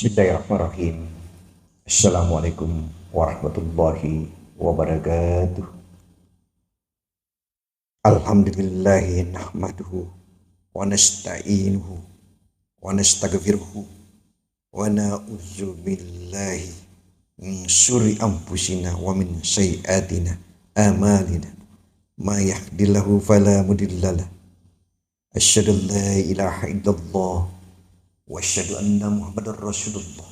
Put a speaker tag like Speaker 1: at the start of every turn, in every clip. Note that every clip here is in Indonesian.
Speaker 1: Bismillahirrahmanirrahim. Assalamualaikum warahmatullahi wabarakatuh. Alhamdulillahi nahmaduhu wa nasta'inuhu wa nastaghfiruhu wa na'udzu billahi min syurri anfusina wa min sayyiatina a'malina. Ma yahdihillahu fala mudhillalah. Asyhadu an la ilaha illallah wa asyhadu anna Muhammadar Rasulullah.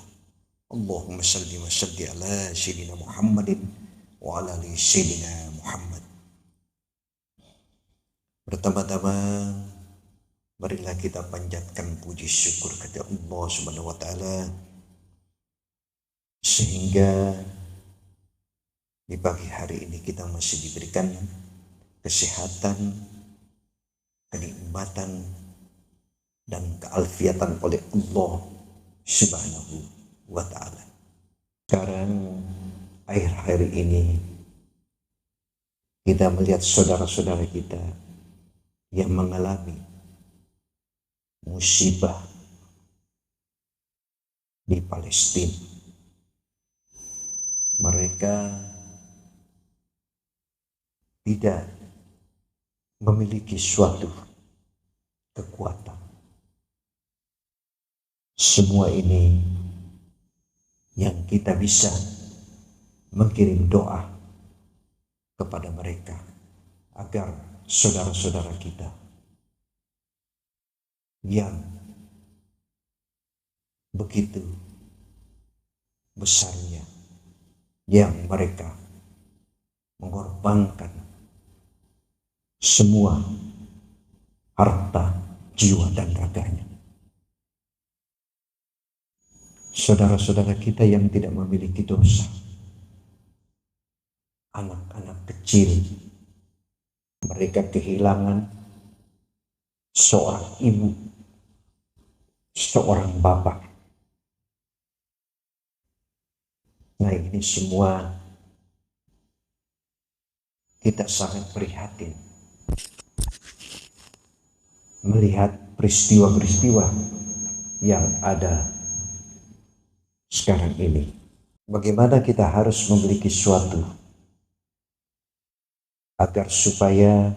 Speaker 1: Allahumma salli wa salli ala sayyidina Muhammadin wa ala ali sayyidina Muhammad. Pertama-tama marilah kita panjatkan puji syukur kepada Allah Subhanahu wa taala sehingga di pagi hari ini kita masih diberikan kesehatan, kenikmatan dan kealfiatan oleh Allah Subhanahu wa ta'ala. Sekarang akhir-akhir ini kita melihat saudara-saudara kita yang mengalami musibah di Palestina. Mereka tidak memiliki suatu kekuatan. Semua ini yang kita bisa mengirim doa kepada mereka agar saudara-saudara kita yang begitu besarnya yang mereka mengorbankan semua harta, jiwa dan raganya. Saudara-saudara kita yang tidak memiliki dosa, anak-anak kecil, mereka kehilangan seorang ibu, seorang bapak. Nah, ini semua kita sangat prihatin melihat peristiwa-peristiwa yang ada sekarang ini. Bagaimana kita harus memiliki suatu agar supaya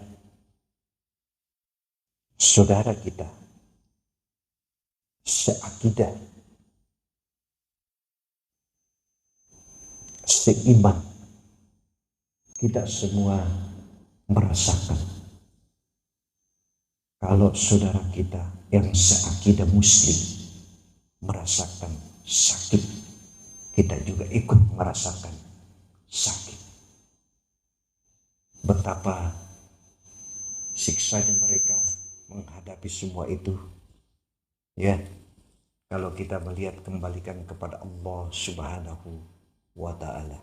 Speaker 1: saudara kita seakidah, seiman, kita semua merasakan kalau saudara kita yang seakidah muslim merasakan sakit, kita juga ikut merasakan sakit. Betapa siksanya mereka menghadapi semua itu. Ya, kalau kita melihat kembalikan kepada Allah Subhanahu wa ta'ala.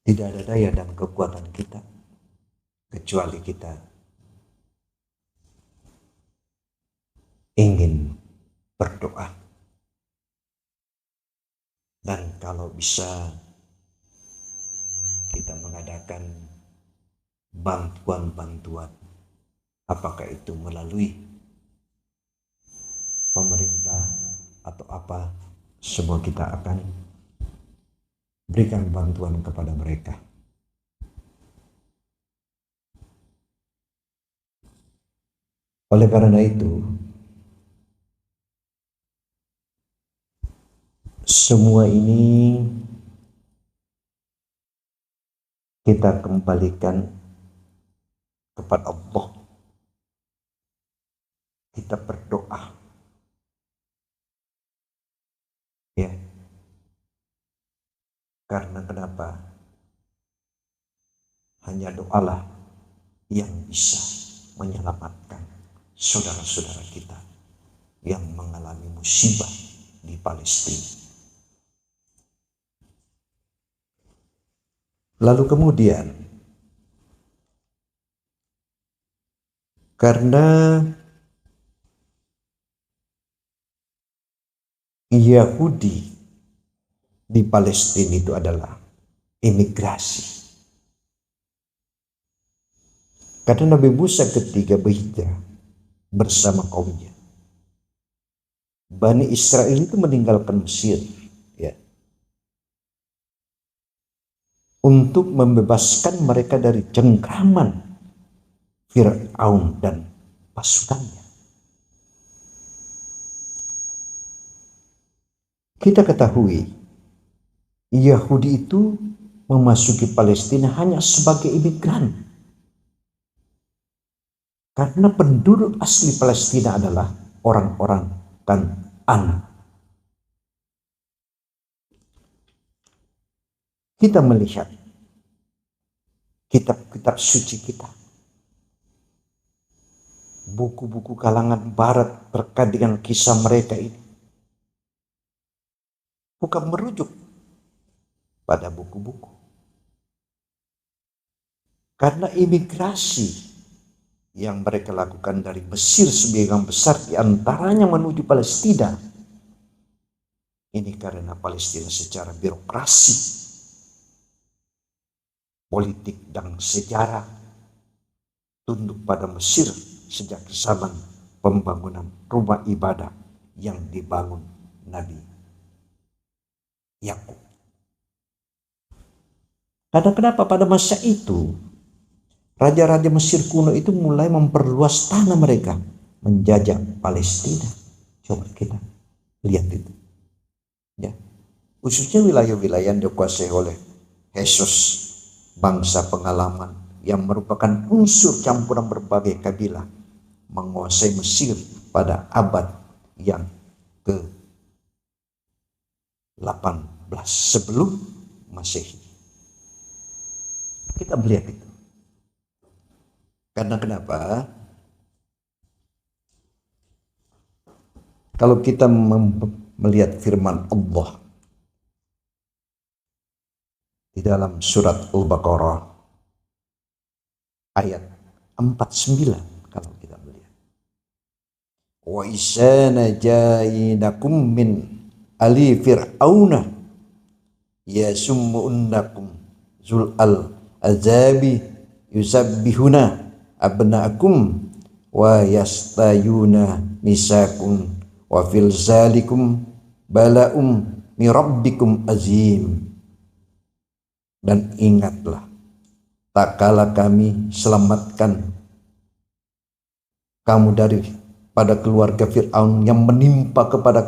Speaker 1: Tidak ada daya dan kekuatan kita kecuali kita ingin berdoa, dan kalau bisa kita mengadakan bantuan-bantuan, apakah itu melalui pemerintah atau apa, semua kita akan berikan bantuan kepada mereka. Oleh karena itu, semua ini kita kembalikan kepada Allah. Kita berdoa. Ya. Karena kenapa? Hanya doalah yang bisa menyelamatkan saudara-saudara kita yang mengalami musibah di Palestina. Lalu kemudian, karena Yahudi di Palestina itu adalah imigrasi. Karena Nabi Musa ketika berhijrah bersama kaumnya, Bani Israel itu meninggalkan Mesir, ya, untuk membebaskan mereka dari cengkraman Fir'aun dan pasukannya. Kita ketahui Yahudi itu memasuki Palestina hanya sebagai imigran, karena penduduk asli Palestina adalah orang-orang Kan'an. Kita melihat kitab-kitab suci kita, buku-buku kalangan barat terkait dengan kisah mereka ini bukan merujuk pada buku-buku, karena imigrasi yang mereka lakukan dari Mesir sebagian besar diantaranya menuju Palestina. Ini karena Palestina secara birokrasi, politik, dan sejarah tunduk pada Mesir sejak zaman pembangunan rumah ibadah yang dibangun Nabi Yakub. Karena kenapa pada masa itu raja-raja Mesir kuno itu mulai memperluas tanah mereka, menjajah Palestina. Coba kita lihat itu, ya, khususnya wilayah-wilayah yang dikuasai oleh Hesus, bangsa pengalaman yang merupakan unsur campuran berbagai kabilah, menguasai Mesir pada abad yang ke-18 sebelum Masehi. Kita melihat itu. Karena kenapa? Kalau kita melihat firman Allah di dalam surat Al-Baqarah ayat 49, kalau kita melihat, wa isana jainakum min ali fir'auna yasummunnakum zul al azabi yusabbihuna abna'akum wa yastayuna nisakum wa fil zalikum bala'um mirabbikum azim. Dan ingatlah, tak kala kami selamatkan kamu dari pada keluarga Fir'aun yang menimpa kepada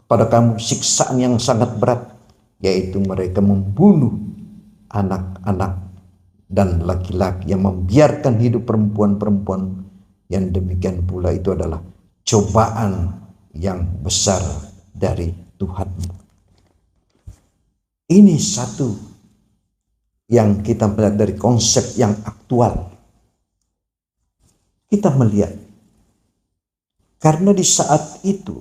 Speaker 1: kamu siksaan yang sangat berat, yaitu mereka membunuh anak-anak dan laki-laki, yang membiarkan hidup perempuan-perempuan. Yang demikian pula itu adalah cobaan yang besar dari Tuhanmu. Ini satu yang kita melihat dari konsep yang aktual. Kita melihat, karena di saat itu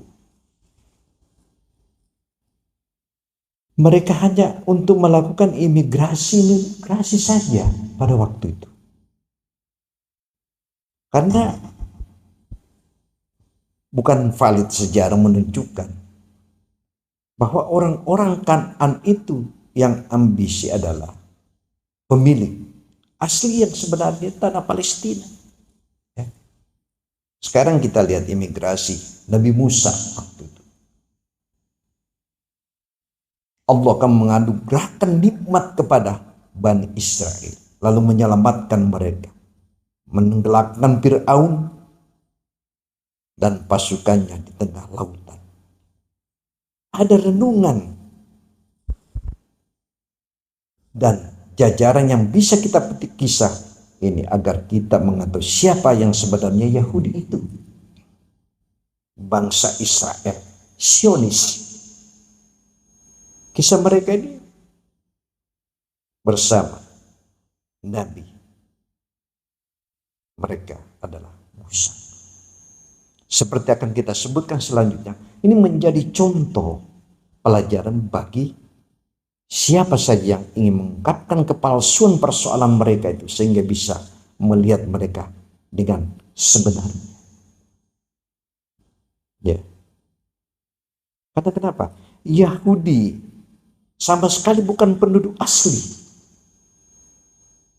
Speaker 1: mereka hanya untuk melakukan imigrasi saja pada waktu itu. Karena bukan valid sejarah menunjukkan bahwa orang-orang Kan'an itu yang ambisi adalah pemilik asli yang sebenarnya tanah Palestina. Ya. Sekarang kita lihat imigrasi Nabi Musa waktu itu. Allah akan menganugerahkan nikmat kepada Bani Israel, lalu menyelamatkan mereka, menenggelamkan Fir'aun dan pasukannya di tengah lautan. Ada renungan dan jajaran yang bisa kita petik kisah ini agar kita mengetahui siapa yang sebenarnya Yahudi itu. Bangsa Israel, Sionis. Kisah mereka ini bersama Nabi. Mereka adalah Musa. Seperti akan kita sebutkan selanjutnya, ini menjadi contoh pelajaran bagi siapa saja yang ingin mengungkapkan kepalsuan persoalan mereka itu, sehingga bisa melihat mereka dengan sebenarnya. Ya. Kata kenapa? Yahudi sama sekali bukan penduduk asli.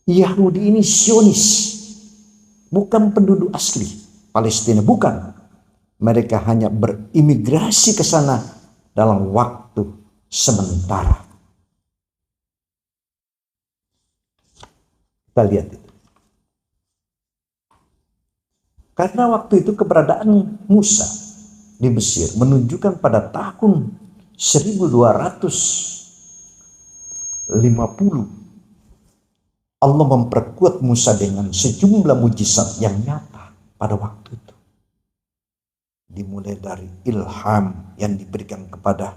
Speaker 1: Yahudi ini Zionis, bukan penduduk asli Palestina, bukan. mereka hanya berimigrasi ke sana dalam waktu sementara. Kita lihat itu. Karena waktu itu keberadaan Musa di Mesir menunjukkan pada tahun 1250 Allah memperkuat Musa dengan sejumlah mujizat yang nyata pada waktu itu. Dimulai dari ilham yang diberikan kepada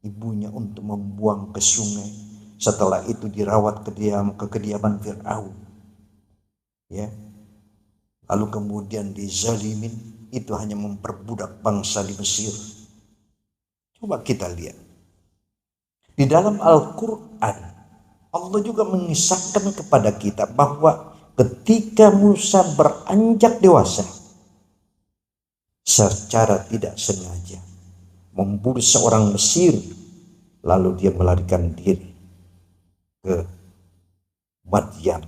Speaker 1: ibunya untuk membuang ke sungai. Setelah itu dirawat ke kediaman Fir'aun. Ya. Lalu kemudian dizalimin, itu hanya memperbudak bangsa di Mesir. Coba kita lihat. Di dalam Al-Quran, Allah juga mengisahkan kepada kita bahwa ketika Musa beranjak dewasa, secara tidak sengaja membunuh seorang Mesir, lalu dia melarikan diri ke Madian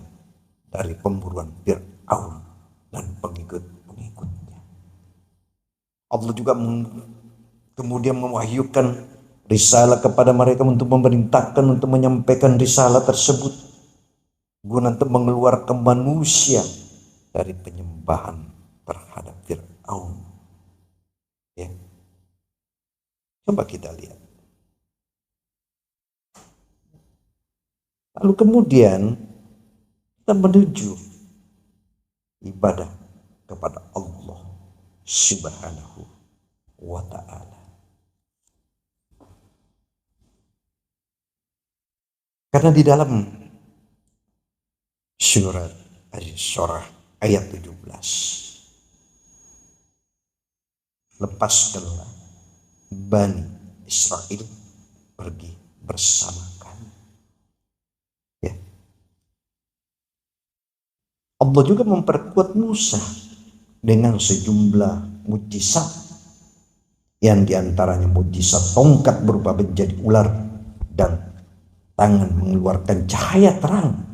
Speaker 1: dari pemburuan Fir'aun dan pengikut-pengikutnya. Allah juga kemudian mewahyukan risalah kepada mereka untuk memerintahkan, untuk menyampaikan risalah tersebut guna untuk mengeluarkan manusia dari penyembahan terhadap Fir'aun. Ya. Coba kita lihat. Lalu kemudian kita menuju ibadah kepada Allah Subhanahu wa ta'ala. Karena di dalam surat Al-Surah ayat 17, lepaskanlah Bani Israel pergi bersama kami. Ya. Allah juga memperkuat Musa dengan sejumlah mujizat, yang diantaranya mujizat tongkat berubah menjadi ular dan tangan mengeluarkan cahaya terang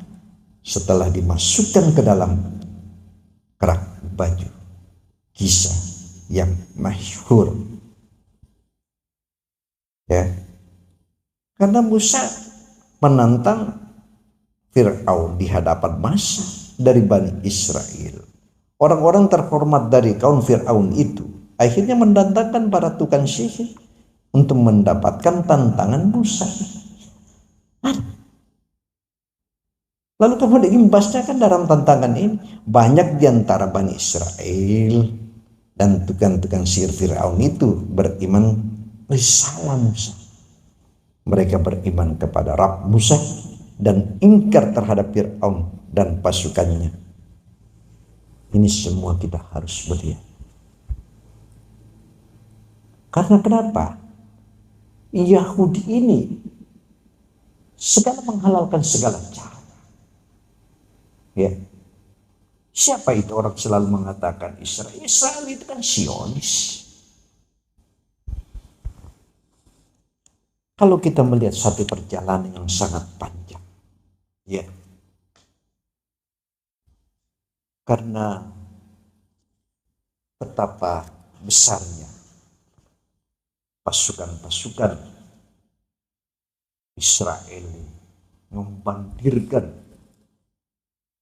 Speaker 1: setelah dimasukkan ke dalam kerak baju. Kisah yang masyhur. Ya. Karena Musa menantang Fir'aun di hadapan massa dari Bani Israel. Orang-orang terhormat dari kaum Fir'aun itu akhirnya mendatangkan para tukang sihir untuk mendapatkan tantangan Musa. Lalu kemudian imbasnya kan dalam tantangan ini banyak di antara Bani Israel dan tukang-tukang sihir Fir'aun itu beriman risalah Musa. Mereka beriman kepada Rabb Musa dan ingkar terhadap Fir'aun dan pasukannya. Ini semua kita harus melihat. Karena kenapa? Yahudi ini segala menghalalkan segala cara. Ya. Siapa itu orang selalu mengatakan Israel? Israel itu kan Zionis. Kalau kita melihat satu perjalanan yang sangat panjang, ya, karena betapa besarnya pasukan-pasukan Israel membandirkan,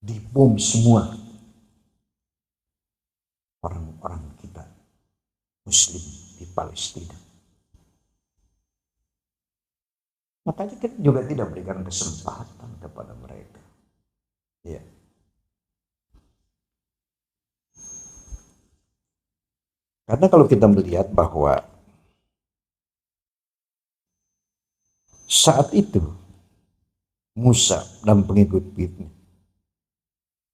Speaker 1: dibom semua orang-orang kita Muslim di Palestina. Makanya kita juga tidak berikan kesempatan kepada mereka. Ya. Karena kalau kita melihat bahwa saat itu Musa dan pengikut-pengikutnya,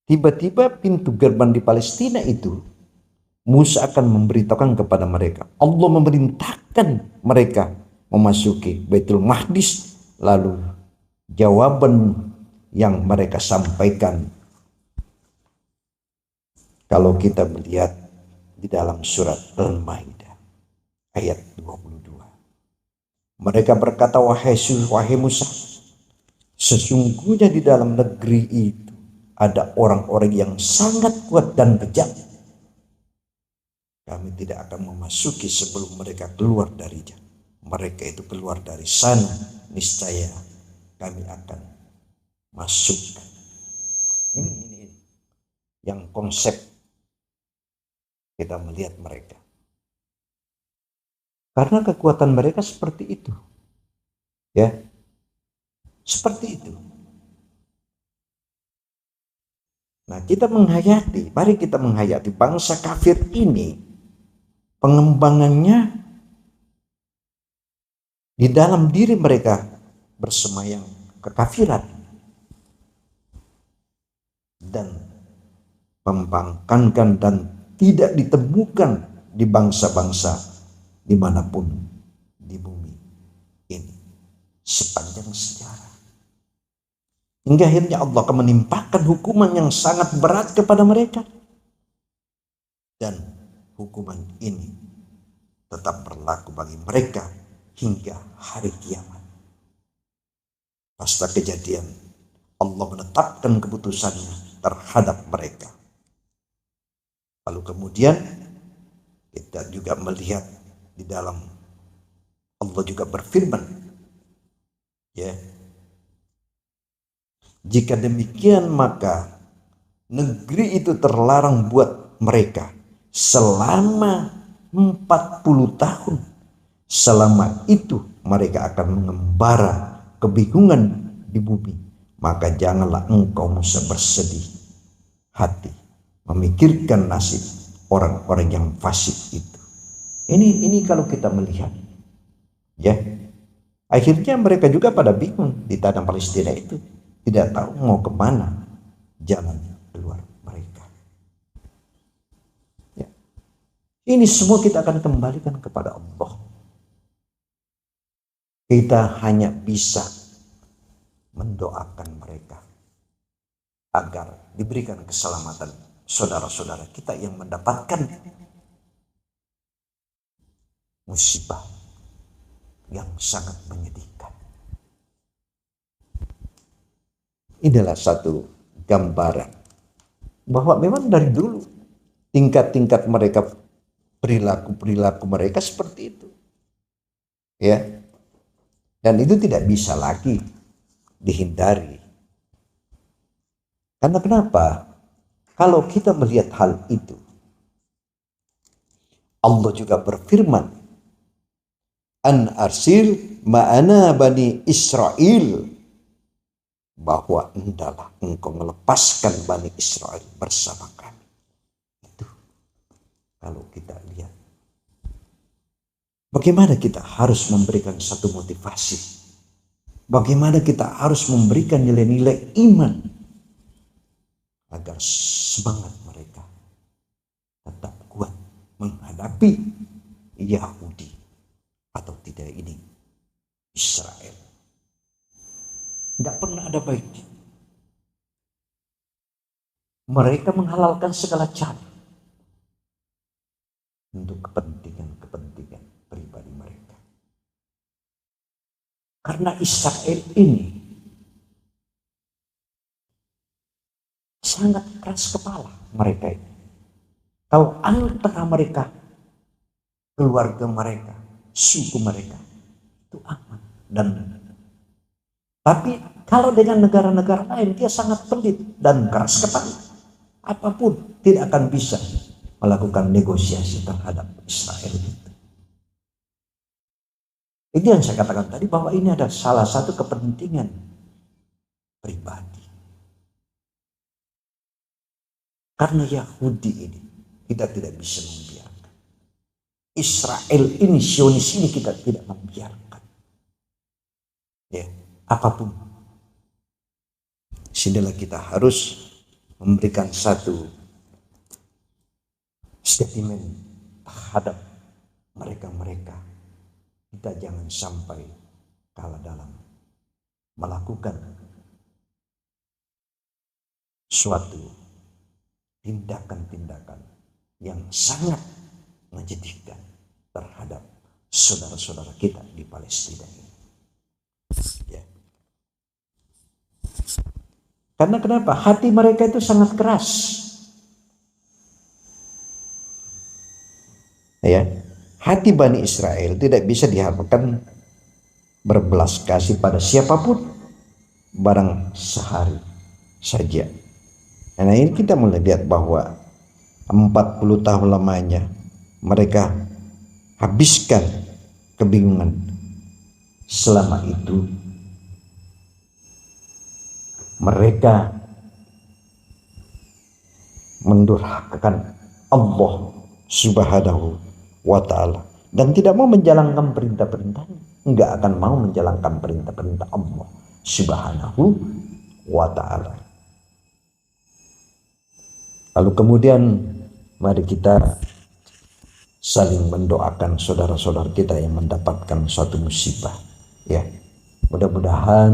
Speaker 1: tiba-tiba pintu gerbang di Palestina itu Musa akan memberitahukan kepada mereka. Allah memerintahkan mereka memasuki Baitul Maqdis, lalu jawaban yang mereka sampaikan, kalau kita melihat di dalam surat Al-Maidah ayat 22, mereka berkata, wahai Musa, sesungguhnya di dalam negeri itu ada orang-orang yang sangat kuat dan kejam. Kami tidak akan memasuki sebelum mereka keluar darinya. Mereka itu keluar dari sana, niscaya kami akan masukkan. Ini yang konsep kita melihat mereka. Karena kekuatan mereka seperti itu. Ya. Seperti itu. Nah, mari kita menghayati bangsa kafir ini, pengembangannya di dalam diri mereka bersemayam kekafiran dan membangkangkan dan tidak ditemukan di bangsa-bangsa dimanapun di bumi ini sepanjang sejarah. Hingga akhirnya Allah akan menimpakan hukuman yang sangat berat kepada mereka. Dan hukuman ini tetap berlaku bagi mereka hingga hari kiamat. Pasca kejadian, Allah menetapkan keputusannya terhadap mereka. Lalu kemudian kita juga melihat di dalam Allah juga berfirman, ya, jika demikian maka negeri itu terlarang buat mereka selama 40 tahun. Selama itu mereka akan mengembara kebingungan di bumi. Maka janganlah engkau bersedih hati memikirkan nasib orang-orang yang fasik itu. Ini kalau kita melihat, ya, akhirnya mereka juga pada bingung di tanah Palestina itu. Tidak tahu mau kemana jalan keluar mereka. Ya. Ini semua kita akan kembalikan kepada Allah. Kita hanya bisa mendoakan mereka agar diberikan keselamatan saudara-saudara kita yang mendapatkan musibah yang sangat menyedihkan. Inilah satu gambaran bahwa memang dari dulu tingkat-tingkat mereka, perilaku mereka seperti itu, ya, dan itu tidak bisa lagi dihindari. Karena kenapa? Kalau kita melihat hal itu, Allah juga berfirman, an arsil ma'ana bani Israel, bahwa hendaklah engkau melepaskan Bani Israel bersama kami. Itu kalau kita lihat bagaimana kita harus memberikan satu motivasi, bagaimana kita harus memberikan nilai-nilai iman agar semangat mereka tetap kuat menghadapi Yahudi atau tidak ini Israel. Tidak pernah ada baiknya. Mereka menghalalkan segala cara untuk kepentingan pribadi mereka. Karena Israel ini sangat keras kepala mereka ini. Kalau antara mereka, keluarga mereka, suku mereka, itu aman. Tapi kalau dengan negara-negara lain dia sangat pelit dan keras kepala. Apapun tidak akan bisa melakukan negosiasi terhadap Israel itu. Itu yang saya katakan tadi, bahwa ini ada salah satu kepentingan pribadi. Karena Yahudi ini kita tidak bisa membiarkan. Israel ini, Zionis ini kita tidak membiarkan. Ya. Apapun, sinilah kita harus memberikan satu statement terhadap mereka. Kita jangan sampai kalah dalam melakukan suatu tindakan-tindakan yang sangat menyedihkan terhadap saudara-saudara kita di Palestina ini. Ya. Karena kenapa? Hati mereka itu sangat keras. Ya, hati Bani Israel tidak bisa diharapkan berbelas kasih pada siapapun barang sehari saja. Nah, ini kita mulai lihat bahwa 40 tahun lamanya mereka habiskan kebingungan. Selama itu mereka mendurhakakan Allah Subhanahu wa ta'ala dan tidak mau menjalankan perintah-perintahnya, enggak akan mau menjalankan perintah-perintah Allah Subhanahu wa ta'ala. Lalu kemudian mari kita saling mendoakan saudara-saudara kita yang mendapatkan suatu musibah, ya. Mudah-mudahan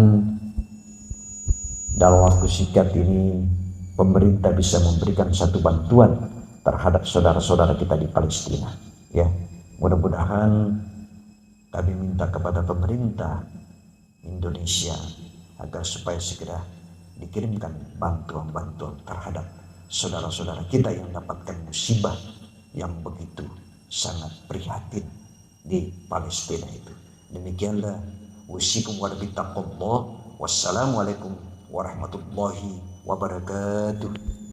Speaker 1: dalam waktu singkat ini pemerintah bisa memberikan satu bantuan terhadap saudara-saudara kita di Palestina, ya. Mudah-mudahan kami minta kepada pemerintah Indonesia agar supaya segera dikirimkan bantuan-bantuan terhadap saudara-saudara kita yang mendapatkan musibah yang begitu sangat prihatin di Palestina itu. Demikianlah wasikum wa bittaqullah. Wassalamualaikum warahmatullahi wabarakatuh.